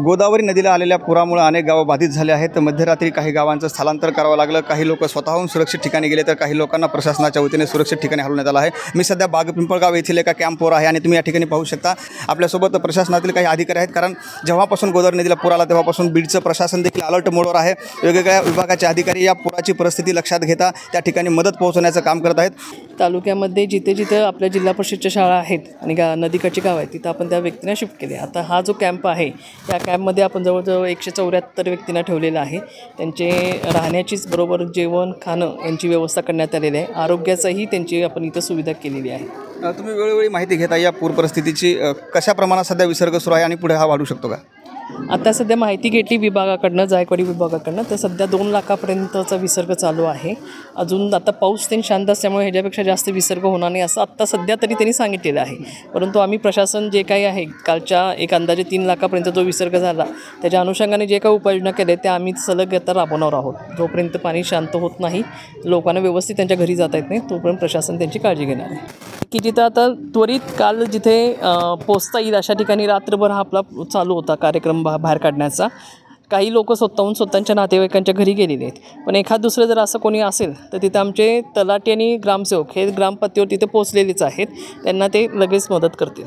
गोदावरी नदीला आलेल्या पुरामुळे अनेक गावं बाधित झाले आहेत. मध्यरात्री काही गावांचं स्थलांतर करावं लागलं. काही लोक स्वतःहून सुरक्षित ठिकाणी गेले तर काही लोकांना प्रशासनाच्या वतीने सुरक्षित ठिकाणी हलवण्यात आलं आहे. मी सध्या बागपिंपळगाव येथील एका कॅम्पवर आहे आणि तुम्ही या ठिकाणी पाहू शकता आपल्यासोबत प्रशासनातील काही अधिकारी आहेत. कारण जेव्हापासून गोदावरी नदीला पूर आला तेव्हापासून बीडचं प्रशासन देखील अलर्ट मोडवर आहे. वेगवेगळ्या विभागाचे अधिकारी या पुराची परिस्थिती लक्षात घेता त्या ठिकाणी मदत पोहोचवण्याचं काम करत आहेत. तालुक्यामध्ये जिथे जिथं आपल्या जिल्हा परिषदच्या शाळा आहेत आणि नदीकाठची गाव आहेत तिथं आपण त्या व्यक्तींना शिफ्ट केले. आता हा जो कॅम्प आहे या कॅम्पमध्ये आपण जवळजवळ 174 व्यक्तींना ठेवलेलं आहे. त्यांचे राहण्याचीच बरोबर जेवण खाणं यांची व्यवस्था करण्यात आलेली आहे. आरोग्याचाही त्यांची आपण इथं सुविधा केलेली आहे. तुम्ही वेळोवेळी माहिती घेता या पूर परिस्थितीची कशा प्रमाणात सध्या विसर्ग सुरू आहे आणि पुढे हा वाढू शकतो का? आता सध्या माहिती घेतली विभागाकडनं, जायकवाडी विभागाकडनं, तर सध्या 2 लाखापर्यंतचा विसर्ग चालू आहे. अजून आता पाऊस त्यांनी शांत असल्यामुळे ह्याच्यापेक्षा जास्त विसर्ग होणार नाही असं आत्ता सध्या तरी त्यांनी सांगितलेलं आहे. परंतु आम्ही प्रशासन जे काही आहे कालच्या एक अंदाजे 3 लाखापर्यंत जो विसर्ग झाला त्याच्या अनुषंगाने जे काही उपाययोजना केल्या त्या आम्ही सलग आता राबवणार आहोत. जोपर्यंत पाणी शांत होत नाही, लोकांना व्यवस्थित त्यांच्या घरी जाता येत नाही, तोपर्यंत प्रशासन त्यांची काळजी घेणार आहे. की जिथं आता त्वरित काल जिथे पोचता येईल अशा ठिकाणी रात्रभर हा आपला चालू होता कार्यक्रम बाहेर काढण्याचा. काही लोक स्वतःच्या नातेवाईकांच्या घरी गेलेले आहेत. पण एखाद दुसरं जर असं कोणी असेल तर तिथं आमचे तलाठी आणि ग्रामसेवक हे ग्रामपत्तीवर तिथे पोचलेलेच आहेत. त्यांना ते लगेच मदत करतील.